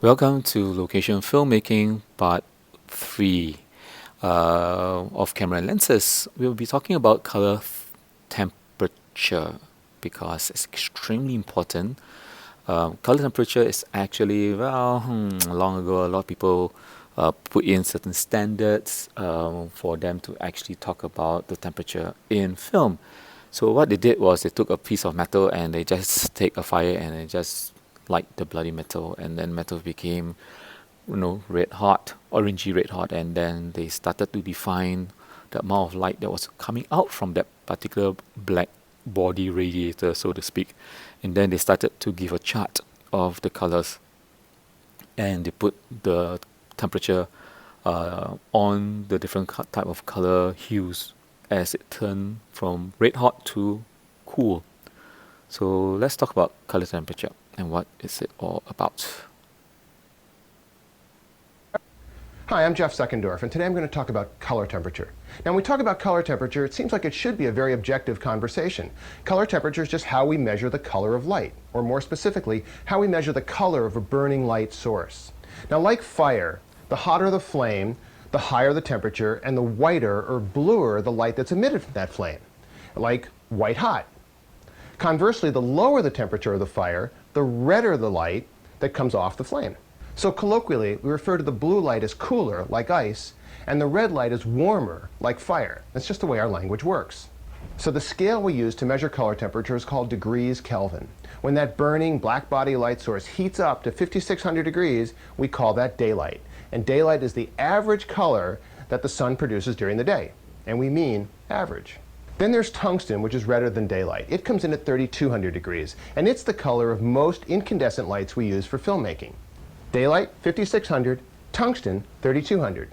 Welcome to Location Filmmaking Part 3 of camera and lenses. We'll be talking about color temperature because it's extremely important. Color temperature is actually, long ago, a lot of people put in certain standards for them to actually talk about the temperature in film. So what they did was they took a piece of metal and they just take a fire and they just light the bloody metal, and then metal became, red hot, orangey red hot, and then they started to define the amount of light that was coming out from that particular black body radiator, so to speak. And then they started to give a chart of the colors, and they put the temperature on the different type of color hues as it turned from red hot to cool. So let's talk about color temperature and what is it all about. Hi, I'm Jeff Seckendorf, and today I'm going to talk about color temperature. Now, when we talk about color temperature, it seems like it should be a very objective conversation. Color temperature is just how we measure the color of light, or more specifically, how we measure the color of a burning light source. Now, like fire, the hotter the flame, the higher the temperature, and the whiter or bluer the light that's emitted from that flame, like white hot. Conversely, the lower the temperature of the fire, the redder the light that comes off the flame. So colloquially, we refer to the blue light as cooler, like ice, and the red light as warmer, like fire. That's just the way our language works. So the scale we use to measure color temperature is called degrees Kelvin. When that burning black body light source heats up to 5,600 degrees, we call that daylight. And daylight is the average color that the sun produces during the day. And we mean average. Then there's tungsten, which is redder than daylight. It comes in at 3,200 degrees, and it's the color of most incandescent lights we use for filmmaking. Daylight, 5,600, tungsten, 3,200.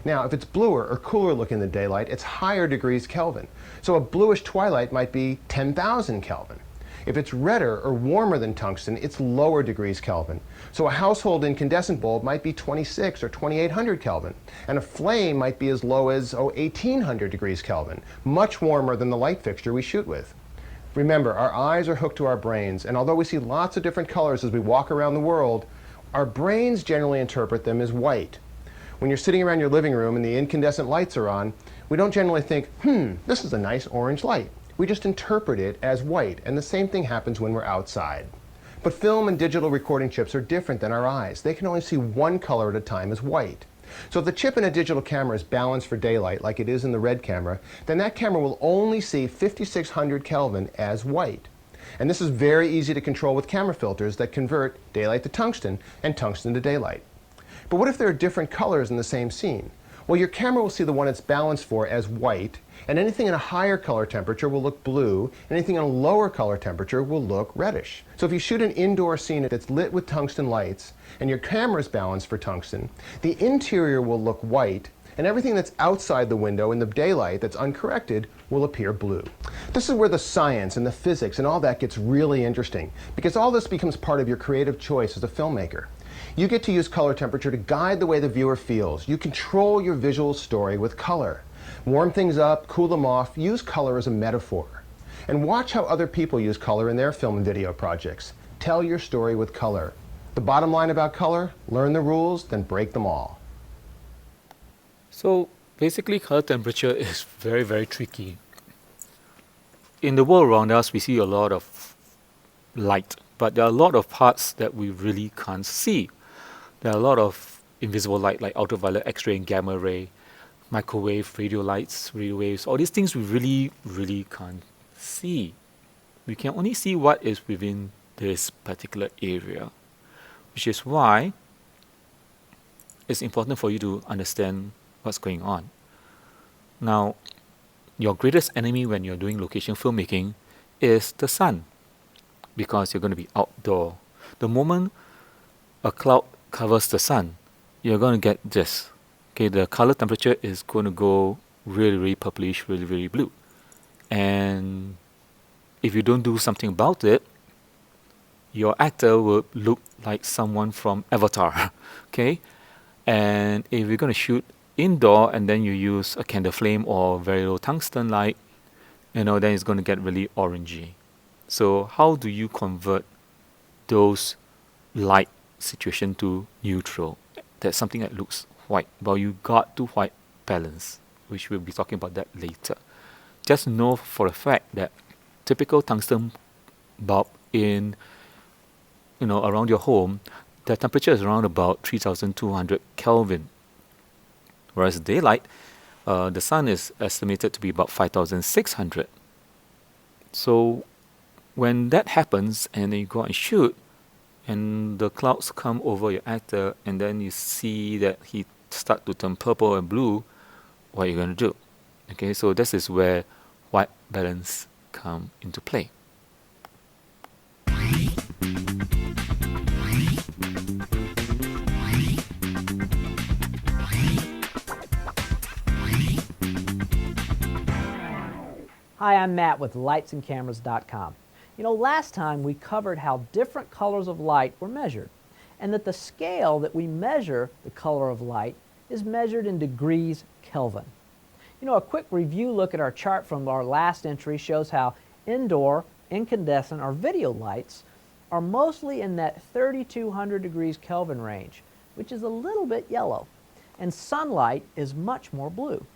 Now, if it's bluer or cooler looking than daylight, it's higher degrees Kelvin. So a bluish twilight might be 10,000 Kelvin. If it's redder or warmer than tungsten, it's lower degrees Kelvin. So a household incandescent bulb might be 26 or 2,800 Kelvin, and a flame might be as low as 1,800 degrees Kelvin, much warmer than the light fixture we shoot with. Remember, our eyes are hooked to our brains, and although we see lots of different colors as we walk around the world, our brains generally interpret them as white. When you're sitting around your living room and the incandescent lights are on, we don't generally think, this is a nice orange light. We just interpret it as white, and the same thing happens when we're outside. But film and digital recording chips are different than our eyes. They can only see one color at a time as white. So if the chip in a digital camera is balanced for daylight, like it is in the red camera, then that camera will only see 5,600 Kelvin as white. And this is very easy to control with camera filters that convert daylight to tungsten and tungsten to daylight. But what if there are different colors in the same scene? Well, your camera will see the one it's balanced for as white, and anything in a higher color temperature will look blue, and anything in a lower color temperature will look reddish. So if you shoot an indoor scene that's lit with tungsten lights, and your camera is balanced for tungsten, the interior will look white, and everything that's outside the window in the daylight that's uncorrected will appear blue. This is where the science and the physics and all that gets really interesting, because all this becomes part of your creative choice as a filmmaker. You get to use color temperature to guide the way the viewer feels. You control your visual story with color. Warm things up, cool them off, use color as a metaphor. And watch how other people use color in their film and video projects. Tell your story with color. The bottom line about color, learn the rules, then break them all. So basically, color temperature is very, very tricky. In the world around us, we see a lot of light, but there are a lot of parts that we really can't see. There are a lot of invisible light like ultraviolet, X-ray, and gamma ray, microwave, radio lights, radio waves, all these things we really, really can't see. We can only see what is within this particular area, which is why it's important for you to understand what's going on. Now, your greatest enemy when you're doing location filmmaking is the sun, because you're going to be outdoor. The moment a cloud covers the sun, you're going to get this. Okay, the color temperature is going to go really, really purplish, really, really blue. And if you don't do something about it, your actor will look like someone from Avatar. Okay, and if you're going to shoot indoor and then you use a candle flame or very low tungsten light, then it's going to get really orangey. So how do you convert those light situation to neutral. That's something that looks white, but you got to white balance, which we'll be talking about that later. Just know for a fact that typical tungsten bulb in around your home, the temperature is around about 3200 Kelvin, whereas daylight, the sun is estimated to be about 5600. So when that happens and then you go out and shoot, and the clouds come over your actor, and then you see that he start to turn purple and blue, what are you going to do? Okay, so this is where white balance come into play. Hi, I'm Matt with lightsandcameras.com. Last time we covered how different colors of light were measured, and that the scale that we measure the color of light is measured in degrees Kelvin. A quick review look at our chart from our last entry shows how indoor, incandescent, or video lights are mostly in that 3200 degrees Kelvin range, which is a little bit yellow, and sunlight is much more blue.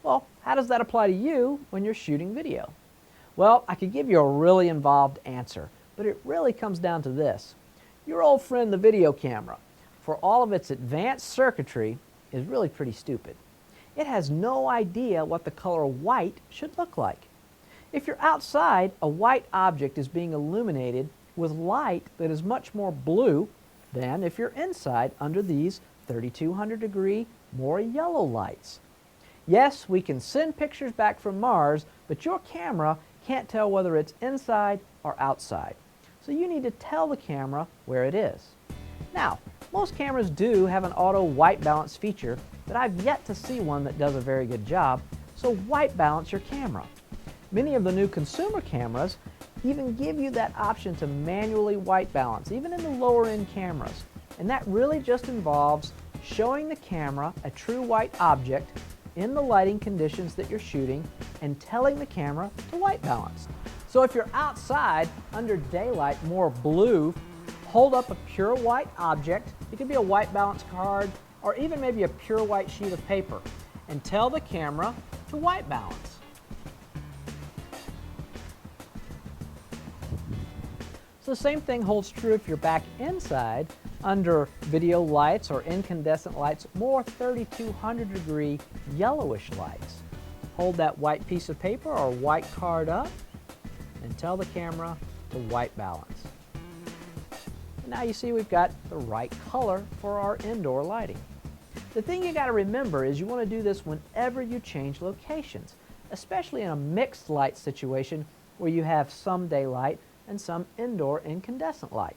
Well, how does that apply to you when you're shooting video? Well, I could give you a really involved answer, but it really comes down to this. Your old friend, the video camera, for all of its advanced circuitry, is really pretty stupid. It has no idea what the color white should look like. If you're outside, a white object is being illuminated with light that is much more blue than if you're inside under these 3200 degree, more yellow lights. Yes, we can send pictures back from Mars, but your camera can't tell whether it's inside or outside. So you need to tell the camera where it is. Now, most cameras do have an auto white balance feature, but I've yet to see one that does a very good job, so white balance your camera. Many of the new consumer cameras even give you that option to manually white balance, even in the lower end cameras. And that really just involves showing the camera a true white object in the lighting conditions that you're shooting and telling the camera to white balance. So if you're outside under daylight, more blue, hold up a pure white object. It could be a white balance card or even maybe a pure white sheet of paper, and tell the camera to white balance. So the same thing holds true if you're back inside under video lights or incandescent lights, more 3200 degree yellowish lights. Hold that white piece of paper or white card up and tell the camera to white balance. And now you see we've got the right color for our indoor lighting. The thing you got to remember is you want to do this whenever you change locations, especially in a mixed light situation where you have some daylight and some indoor incandescent light.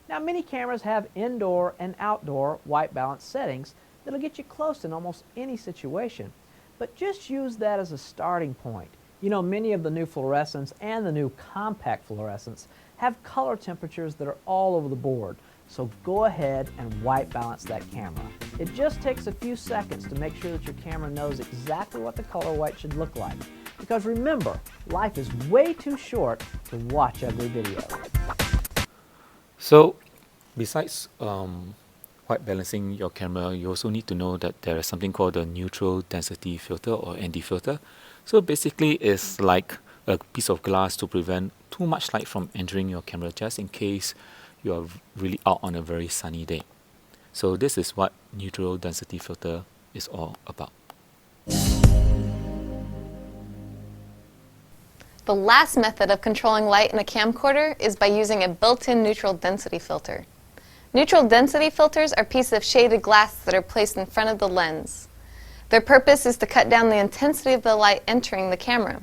Now, many cameras have indoor and outdoor white balance settings that'll get you close in almost any situation, but just use that as a starting point. Many of the new fluorescents and the new compact fluorescents have color temperatures that are all over the board, so go ahead and white balance that camera. It just takes a few seconds to make sure that your camera knows exactly what the color white should look like. Because remember, life is way too short to watch ugly video. So, besides white balancing your camera, you also need to know that there is something called the neutral density filter or ND filter. So basically, it's like a piece of glass to prevent too much light from entering your camera, just in case you are really out on a very sunny day. So this is what neutral density filter is all about. The last method of controlling light in a camcorder is by using a built-in neutral density filter. Neutral density filters are pieces of shaded glass that are placed in front of the lens. Their purpose is to cut down the intensity of the light entering the camera.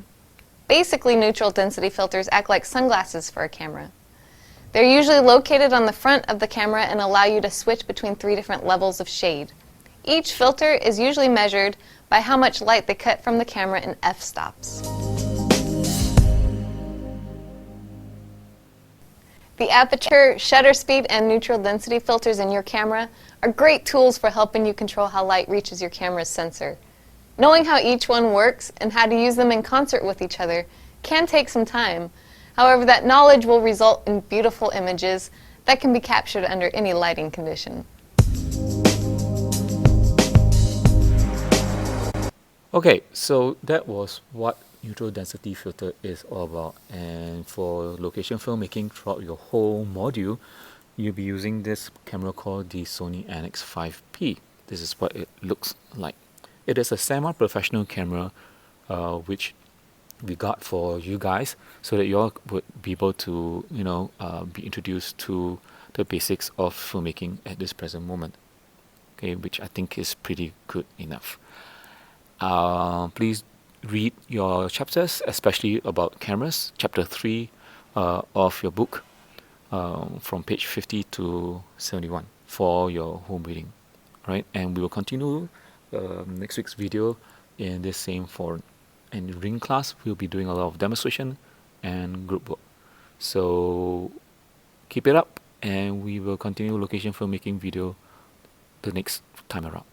Basically, neutral density filters act like sunglasses for a camera. They're usually located on the front of the camera and allow you to switch between 3 different levels of shade. Each filter is usually measured by how much light they cut from the camera in f-stops. The aperture, shutter speed, and neutral density filters in your camera are great tools for helping you control how light reaches your camera's sensor. Knowing how each one works and how to use them in concert with each other can take some time. However, that knowledge will result in beautiful images that can be captured under any lighting condition. Okay, so that was what neutral density filter is all about. And for location filmmaking throughout your whole module, you'll be using this camera called the Sony NX5P. This is what it looks like. It is a semi-professional camera which we got for you guys so that you all would be able to, be introduced to the basics of filmmaking at this present moment. Okay, which I think is pretty good enough. Please read your chapters, especially about cameras, chapter 3 of your book, from page 50 to 71 for your home reading. Right, and we will continue next week's video in this same forum. And in reading class, we'll be doing a lot of demonstration and group work. So keep it up, and we will continue location filmmaking video the next time around.